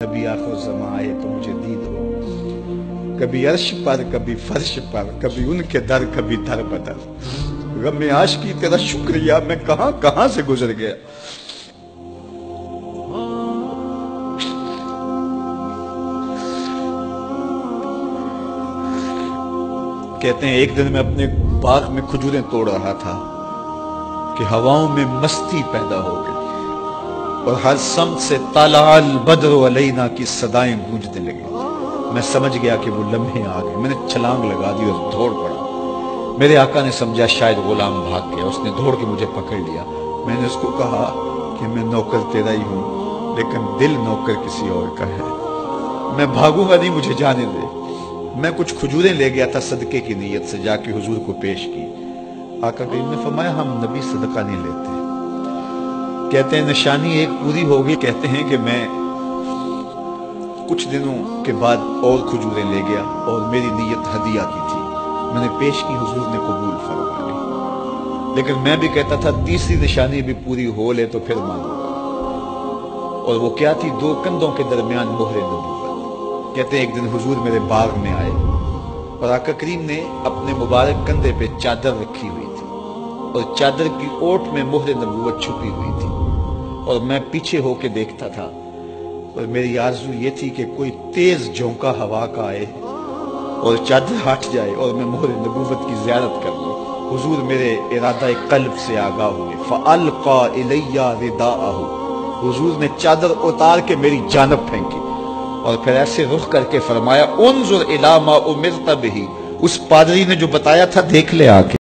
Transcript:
کبھی آخر زمان آئے تو مجھے دید ہو، کبھی عرش پر کبھی فرش پر، کبھی ان کے در کبھی در بدر، غم عاشقی تیرا شکریہ میں کہاں کہاں سے گزر گیا۔ کہتے ہیں ایک دن میں اپنے باغ میں کھجوریں توڑ رہا تھا کہ ہواؤں میں مستی پیدا ہو گئی اور ہر سمت سے طلع البدر علینا کی صدائیں گونجنے لگی۔ میں سمجھ گیا کہ وہ لمحے آ گئے، میں نے چھلانگ لگا دی اور دوڑ پڑا۔ میرے آقا نے سمجھا شاید غلام بھاگ گیا، اس نے دوڑ کے مجھے پکڑ لیا۔ میں نے اس کو کہا کہ میں نوکر تیرا ہی ہوں لیکن دل نوکر کسی اور کا ہے، میں بھاگوں گا نہیں، مجھے جانے دے۔ میں کچھ کھجوریں لے گیا تھا صدقے کی نیت سے، جا کے حضور کو پیش کی۔ آقا کریم نے فرمایا ہم نبی صدقہ نہیں لیتے۔ کہتے ہیں نشانی ایک پوری ہوگی، کہتے ہیں کہ میں کچھ دنوں کے بعد اور کھجوریں لے گیا اور میری نیت ہدیہ کی تھی، میں نے پیش کی، حضور نے قبول فرما لی۔ لیکن میں بھی کہتا تھا تیسری نشانی بھی پوری ہو لے تو پھر مانوں گا، اور وہ کیا تھی؟ دو کندھوں کے درمیان مہر نبوت۔ کہتے ہیں ایک دن حضور میرے باغ میں آئے اور آقا کریم نے اپنے مبارک کندھے پہ چادر رکھی ہوئی تھی اور چادر کی اوٹ میں مہر نبوت چھپی ہوئی تھی، اور میں پیچھے ہو کے دیکھتا تھا، اور میری آرزو یہ تھی کہ کوئی تیز جھونکا ہوا کا آئے اور چادر ہٹ جائے اور میں مہر نبوت کی زیارت کر لوں۔ حضور میرے ارادہ قلب سے آگاہ ہوئے، فَأَلْقَى إِلَيَّ رِدَاءَهُ، حضور نے چادر اتار کے میری جانب پھینکی اور پھر ایسے رخ کر کے فرمایا انظر الی ما امرت بہ، اس پادری نے جو بتایا تھا دیکھ لے آ کے۔